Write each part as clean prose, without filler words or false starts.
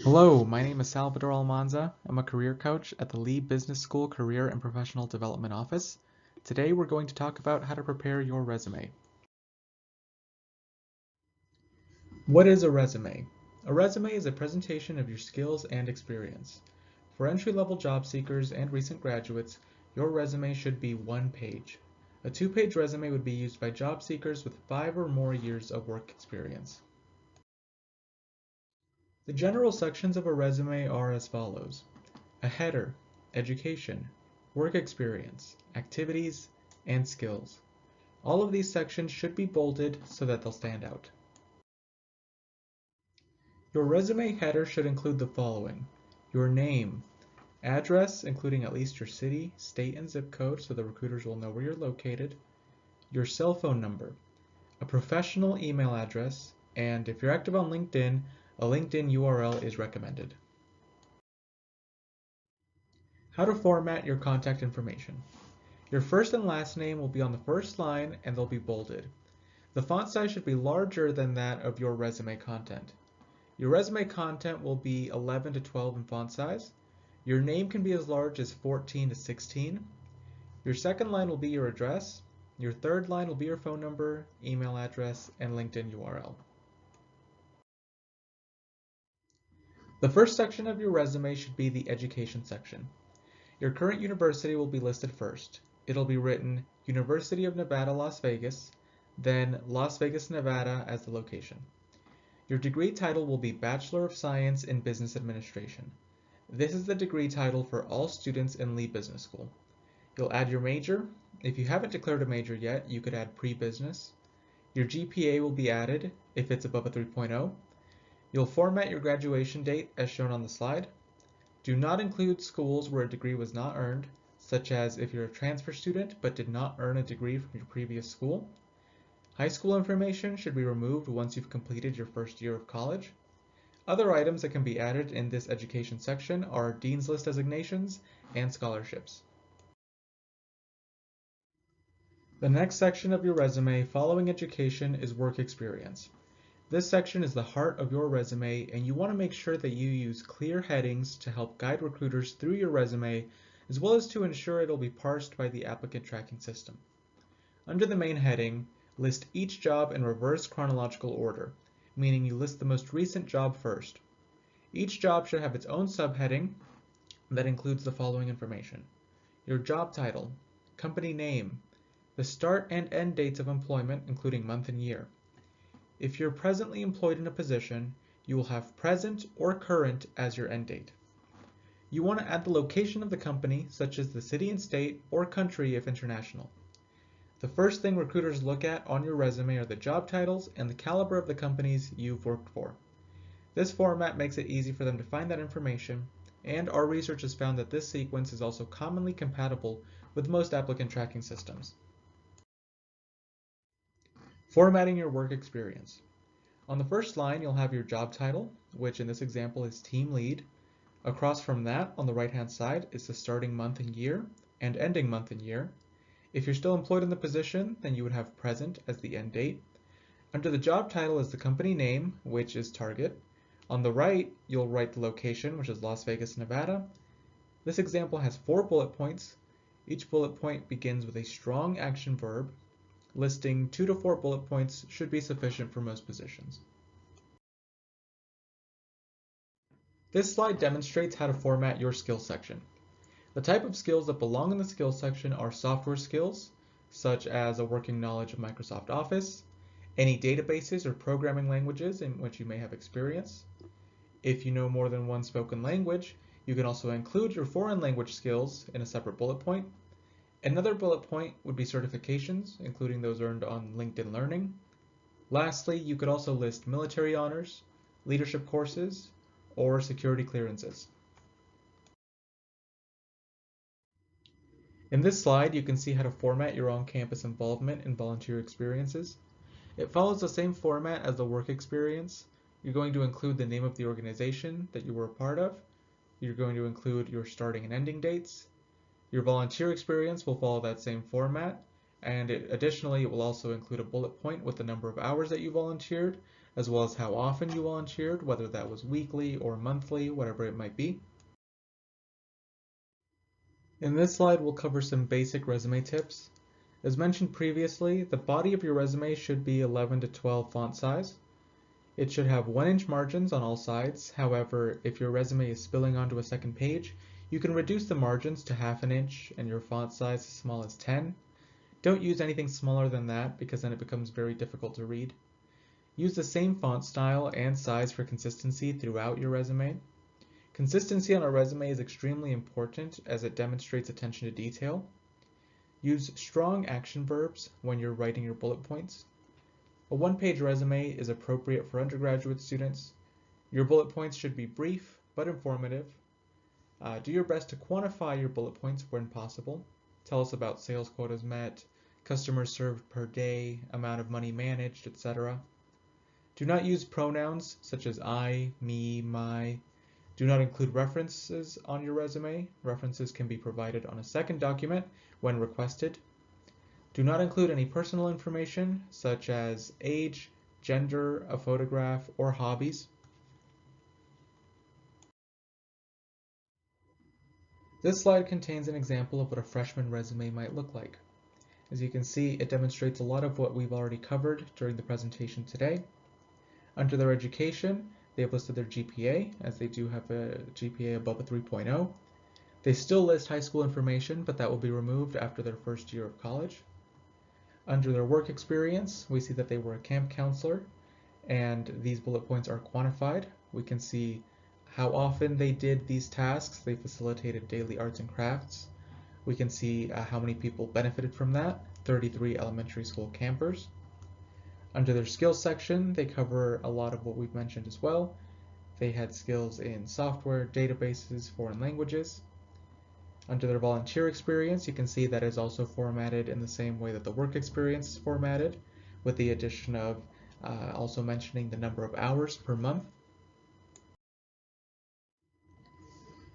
Hello, my name is Salvador Almanza. I'm a career coach at the Lee Business School Career and Professional Development Office. Today we're going to talk about how to prepare your resume. What is a resume? A resume is a presentation of your skills and experience. For entry-level job seekers and recent graduates, your resume should be one page. A two-page resume would be used by job seekers with 5 or more years of work experience. The general sections of a resume are as follows: a header, education, work experience, activities, and skills. All of these sections should be bolded so that they'll stand out. Your resume header should include the following: your name, address, including at least your city, state, and zip code so the recruiters will know where you're located, your cell phone number, a professional email address, and if you're active on LinkedIn, a LinkedIn URL is recommended. How to format your contact information. Your first and last name will be on the first line and they'll be bolded. The font size should be larger than that of your resume content. Your resume content will be 11 to 12 in font size. Your name can be as large as 14 to 16. Your second line will be your address. Your third line will be your phone number, email address, and LinkedIn URL. The first section of your resume should be the education section. Your current university will be listed first. It'll be written University of Nevada, Las Vegas, then Las Vegas, Nevada as the location. Your degree title will be Bachelor of Science in Business Administration. This is the degree title for all students in Lee Business School. You'll add your major. If you haven't declared a major yet, you could add pre-business. Your GPA will be added if it's above a 3.0. You'll format your graduation date as shown on the slide. Do not include schools where a degree was not earned, such as if you're a transfer student but did not earn a degree from your previous school. High school information should be removed once you've completed your first year of college. Other items that can be added in this education section are Dean's List designations and scholarships. The next section of your resume following education is work experience. This section is the heart of your resume, and you want to make sure that you use clear headings to help guide recruiters through your resume, as well as to ensure it'll be parsed by the applicant tracking system. Under the main heading, list each job in reverse chronological order, meaning you list the most recent job first. Each job should have its own subheading that includes the following information: your job title, company name, the start and end dates of employment, including month and year. If you're presently employed in a position, you will have present or current as your end date. You want to add the location of the company, such as the city and state, or country if international. The first thing recruiters look at on your resume are the job titles and the caliber of the companies you've worked for. This format makes it easy for them to find that information, and our research has found that this sequence is also commonly compatible with most applicant tracking systems. Formatting your work experience. On the first line, you'll have your job title, which in this example is Team Lead. Across from that, on the right-hand side, is the starting month and year and ending month and year. If you're still employed in the position, then you would have present as the end date. Under the job title is the company name, which is Target. On the right, you'll write the location, which is Las Vegas, Nevada. This example has 4 bullet points. Each bullet point begins with a strong action verb. Listing 2 to 4 bullet points should be sufficient for most positions. This slide demonstrates how to format your skills section. The type of skills that belong in the skills section are software skills, such as a working knowledge of Microsoft Office, any databases or programming languages in which you may have experience. If you know more than one spoken language, you can also include your foreign language skills in a separate bullet point. Another bullet point would be certifications, including those earned on LinkedIn Learning. Lastly, you could also list military honors, leadership courses, or security clearances. In this slide, you can see how to format your on-campus involvement and volunteer experiences. It follows the same format as the work experience. You're going to include the name of the organization that you were a part of. You're going to include your starting and ending dates. Your volunteer experience will follow that same format, and additionally, it will also include a bullet point with the number of hours that you volunteered, as well as how often you volunteered, whether that was weekly or monthly, whatever it might be. In this slide, we'll cover some basic resume tips. As mentioned previously, the body of your resume should be 11 to 12 font size. It should have 1-inch margins on all sides. However, if your resume is spilling onto a second page, you can reduce the margins to 1/2 inch and your font size as small as 10. Don't use anything smaller than that because then it becomes very difficult to read. Use the same font style and size for consistency throughout your resume. Consistency on a resume is extremely important as it demonstrates attention to detail. Use strong action verbs when you're writing your bullet points. A 1-page resume is appropriate for undergraduate students. Your bullet points should be brief but informative. Do your best to quantify your bullet points when possible. Tell us about sales quotas met, customers served per day, amount of money managed, etc. Do not use pronouns such as I, me, my. Do not include references on your resume. References can be provided on a second document when requested. Do not include any personal information such as age, gender, a photograph, or hobbies. This slide contains an example of what a freshman resume might look like. As you can see, it demonstrates a lot of what we've already covered during the presentation today. Under their education, they have listed their GPA, as they do have a GPA above a 3.0. They still list high school information, but that will be removed after their first year of college. Under their work experience, we see that they were a camp counselor, and these bullet points are quantified. We can see how often they did these tasks. They facilitated daily arts and crafts. We can see how many people benefited from that, 33 elementary school campers. Under their skills section, they cover a lot of what we've mentioned as well. They had skills in software, databases, foreign languages. Under their volunteer experience, you can see that is also formatted in the same way that the work experience is formatted, with the addition of also mentioning the number of hours per month.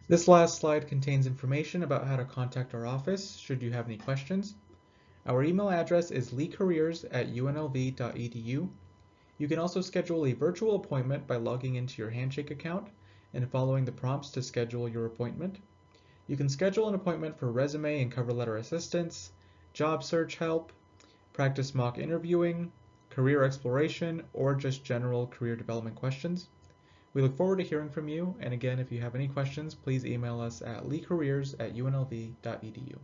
This last slide contains information about how to contact our office should you have any questions. Our email address is leecareers@unlv.edu. You can also schedule a virtual appointment by logging into your Handshake account and following the prompts to schedule your appointment. You can schedule an appointment for resume and cover letter assistance, job search help, practice mock interviewing, career exploration, or just general career development questions. We look forward to hearing from you, and again, if you have any questions, please email us at leecareers@unlv.edu.